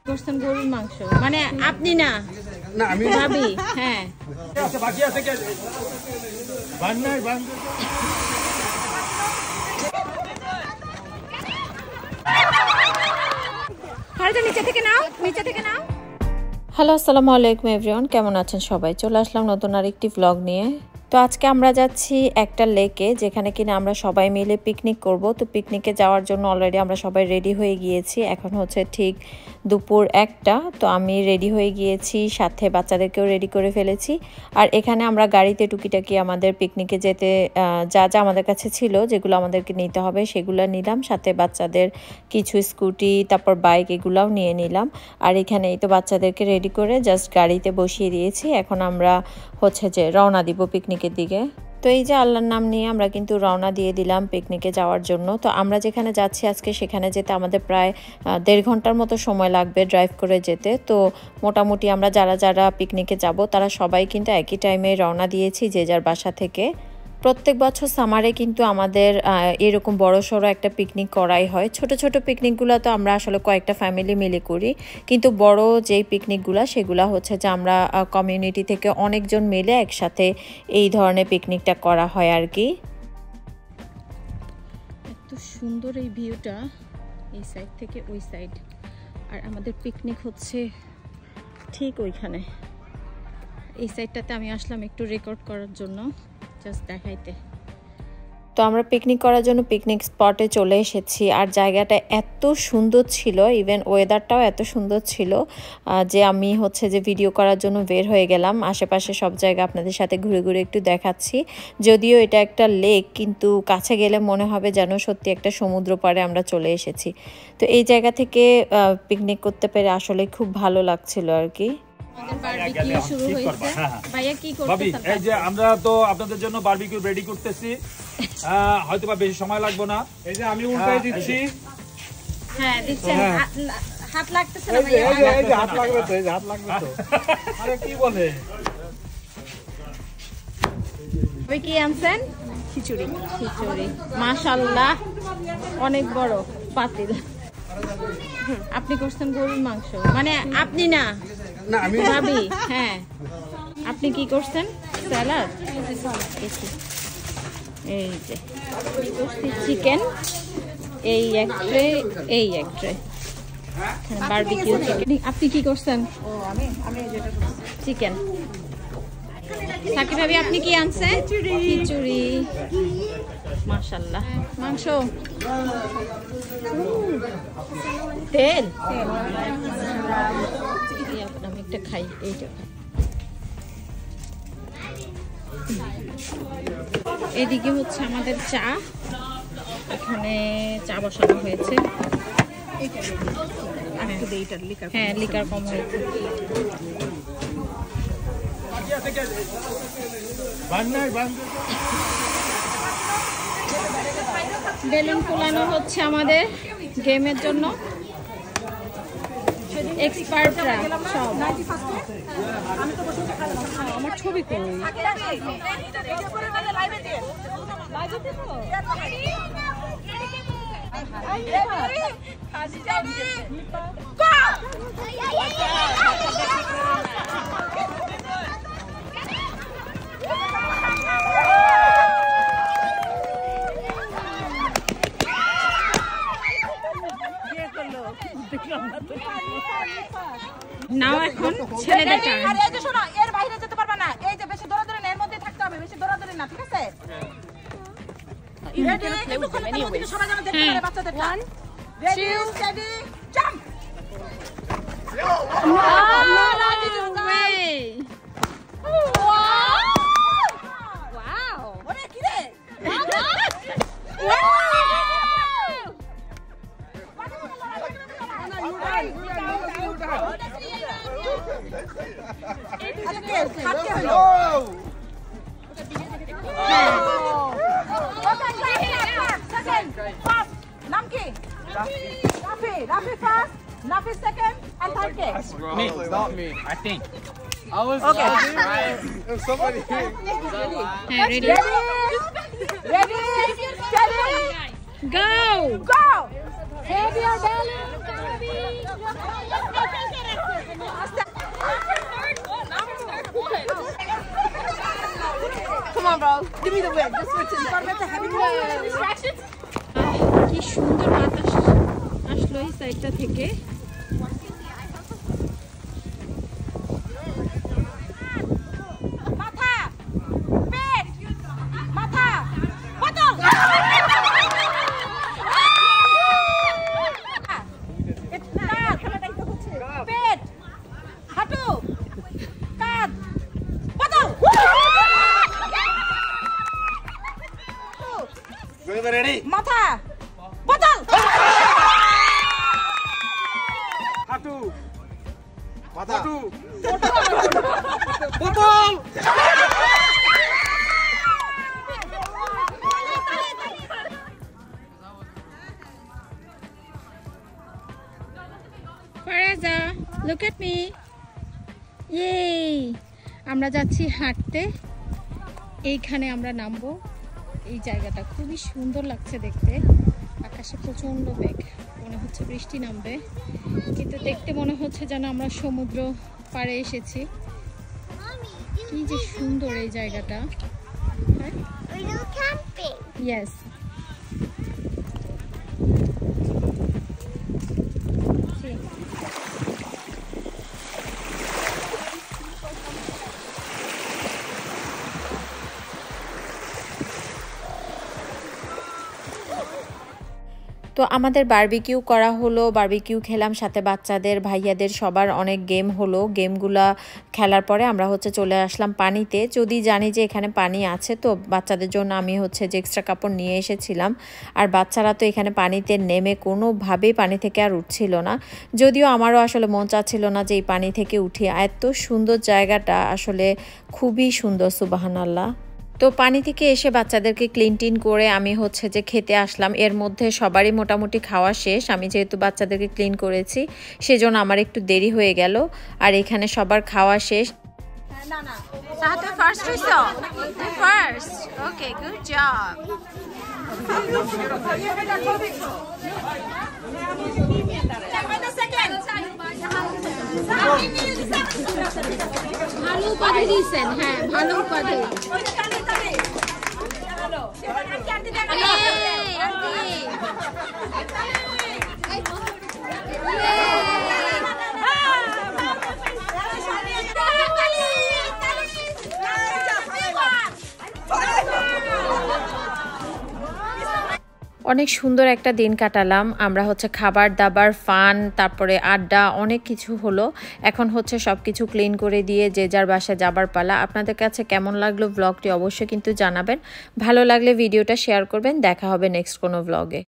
করছেন গরুর মাংস মানে আপনি না না আমি ভাবি হ্যাঁ আচ্ছা বাকি আছে কে বান নাই বান খালটা নিচে থেকে নাও হ্যালো আসসালামু আলাইকুম এভরিওয়ান, কেমন আছেন সবাই? চলে আসলাম নতুন আরেকটি ভ্লগ নিয়ে। তো আজকে আমরা যাচ্ছি একটা লেকে, যেখানে কিনা আমরা সবাই মিলে পিকনিক করব। তো পিকনিকে যাওয়ার জন্য অলরেডি আমরা সবাই রেডি হয়ে গিয়েছি। এখন হচ্ছে ঠিক দুপুর 1টা। তো আমি রেডি হয়ে গিয়েছি, সাথে বাচ্চাদেরকেও রেডি করে ফেলেছি। আর এখানে আমরা গাড়িতে টুকিটাকি আমাদের পিকনিকে যেতে যা যা আমাদের কাছে ছিল, যেগুলো আমাদেরকে নিতে হবে সেগুলো নিলাম, সাথে বাচ্চাদের কিছু স্কুটি তারপর বাইক এগুলাও নিয়ে নিলাম। আর এখানে এই তো বাচ্চাদেরকে রেডি করে জাস্ট গাড়িতে বসিয়ে দিয়েছি। এখন আমরা হচ্ছে যে রওনা দিব পিকনিকের দিকে। তো এই যে আল্লাহর নাম নিয়ে আমরা কিন্তু রওনা দিয়ে দিলাম পিকনিকে যাওয়ার জন্য। তো আমরা যেখানে যাচ্ছি আজকে, সেখানে যেতে আমাদের প্রায় 1.5 ঘন্টার মতো সময় লাগবে ড্রাইভ করে যেতে। তো মোটামুটি আমরা যারা যারা পিকনিকে যাব তারা সবাই কিন্তু একই টাইমে রওনা দিয়েছি যে যার বাসা থেকে। প্রত্যেক বছর সামারে কিন্তু আমাদের এরকম বড়সড় একটা পিকনিক করাই হয়। ছোট ছোট পিকনিকগুলো তো আমরা আসলে কয়েকটা ফ্যামিলি মিলে করি, কিন্তু বড় যেই পিকনিকগুলো সেগুলো হচ্ছে যে আমরা কমিউনিটি থেকে অনেকজন মিলে একসাথে এই ধরনের পিকনিকটা করা হয় আর কি। এত সুন্দর এই ভিউটা, এই সাইড থেকে ওই সাইড। আর আমাদের পিকনিক হচ্ছে ঠিক ওইখানে। এই সাইডটাতে আমি আসলাম একটু রেকর্ড করার জন্য, জাস্ট দেখাইতে। তো আমরা পিকনিক করার জন্য পিকনিক স্পটে চলে এসেছি। আর জায়গাটা এত সুন্দর ছিল, ইভেন ওয়েদারটাও এত সুন্দর ছিল যে আমি হচ্ছে যে ভিডিও করার জন্য বের হয়ে গেলাম। আশেপাশে সব জায়গা আপনাদের সাথে ঘুরে ঘুরে একটু দেখাচ্ছি। যদিও এটা একটা লেক, কিন্তু কাছে গেলে মনে হবে যেন সত্যি একটা সমুদ্র পাড়ে আমরা চলে এসেছি। তো এই জায়গা থেকে পিকনিক করতে পেরে আসলে খুব ভালো লাগছিল আর কি। বারবিকিউ শুরু হয়েছে। ভাইয়া কি করতেছেন? এই যে আমরা তো আপনাদের জন্য বারবিকিউ রেডি করতেছি। হয়তোবা বেশি সময় লাগবে না। এই যে আমি উল্টাই দিচ্ছি। হ্যাঁ দিচ্ছেন। হাত লাগতেছে না ভাইয়া? এই যে হাত লাগবে তো, এই যে হাত লাগবে তো। আরে কি বলে? ওই কি আনছেন? খিচুড়ি। মাশাআল্লাহ, অনেক বড় পাতিল। আপনি করছেন গরুর মাংস মানে আপনি না না আমি ভাবি হ্যাঁ। আপনি কি করছেন? স্যালাড। এই যে আমি করছি চিকেন, এই এক ট্রে, এই এক ট্রে বারবিকিউ চিকেন। আপনি কি করছেন? আমি যেটা করছি চিকেন। সাকিব ভাবি আপনি কি আনছেন? খিচুড়ি। মাশাআল্লাহ। মাংস, তেল। আমি একটা খাই, এইটা এদিকে হচ্ছে আমাদের চা, এখানে চা বসানো হয়েছে। হ্যাঁ লিকার কম হয়েছে। বাকি আছে কে বান নাই বান বেলুন ফুলানো হচ্ছে আমাদের গেমের জন্য। এক্সপার্টরা সব। আমার ছবি কই? নাও এখন ছেলেদের টার্ন। আরে এই যে শোনো, এর বাইরে যেতে পারবে না। এই যে বেশি দৌড়াদৌড়ি না, এর মধ্যে থাকতে হবে। বেশি দৌড়াদৌড়ি না, ঠিক আছে? রেডি? সবাই যেন দেখতে পারে বাচ্চাদেরটা। Ready, steady, jump. ওয়াও, ওরে কি রে? নাম কি? Rafi first, Nafi second, and third cake. Me, not me. I think. I was Okay. There's somebody here. Ready? Ready, steady, Go! go! Have your balloon, baby. bro. Give me the win. Just switch it. That's a heavy distractions. কি সুন্দর বাতাস আসলো এই সাইডটা থেকে। মাথা, পেট, মাথা, বোতল। পেট, হাঁটু, কাঁধ, বোতল। রেডি মাথা, বোতল। হাঁটু মাথা বোতল ফারাজা, look at me. Yay! আমরা যাচ্ছি হাঁটতে। এইখানে আমরা নামবো। এই জায়গাটা খুবই সুন্দর লাগছে দেখতে। আকাশে প্রচন্ড মেঘ, মনে হচ্ছে বৃষ্টি নামবে, কিন্তু দেখতে মনে হচ্ছে যেন আমরা সমুদ্র পাড়ে এসেছি। কি যে সুন্দর এই জায়গাটা। Yes. See. তো আমাদের বারবিকিউ করা হলো, বারবিকিউ খেলাম, সাথে বাচ্চাদের ভাইয়াদের সবার অনেক গেম হলো। গেমগুলা খেলার পরে আমরা হচ্ছে চলে আসলাম পানিতে। যদি জানি যে এখানে পানি আছে, তো বাচ্চাদের জন্য আমি হচ্ছে যে এক্সট্রা কাপড় নিয়ে এসেছিলাম। আর বাচ্চারা তো এখানে পানিতে নেমে কোনোভাবেই পানি থেকে আর উঠছিল না। যদিও আমারও আসলে মন চাচ্ছিল না যে এই পানি থেকে উঠি। এত সুন্দর জায়গাটা, আসলে খুবই সুন্দর, সুবহানাল্লাহ। তো পানি থেকে এসে বাচ্চাদেরকে ক্লিন করে আমি হচ্ছে যে খেতে আসলাম। এর মধ্যে সবারই মোটামুটি খাওয়া শেষ। আমি যেহেতু বাচ্চাদেরকে ক্লিন করেছি, সেজন্য আমার একটু দেরি হয়ে গেল। আর এখানে সবার খাওয়া শেষ। Sahatul first whistle. First. Okay, good job. ভালো উপাধি দিয়েছেন, হ্যাঁ ভালো উপাধি। অনেক সুন্দর একটা দিন কাটালাম আমরা হচ্ছে খাবার দাবার, ফান, তারপরে আড্ডা, অনেক কিছু হলো। এখন হচ্ছে সব কিছু ক্লিন করে দিয়ে যে যার বাসায় যাবার পালা। আপনাদের কাছে কেমন লাগলো ব্লগটি অবশ্যই কিন্তু জানাবেন। ভালো লাগলে ভিডিওটা শেয়ার করবেন। দেখা হবে নেক্সট কোনো ব্লগে।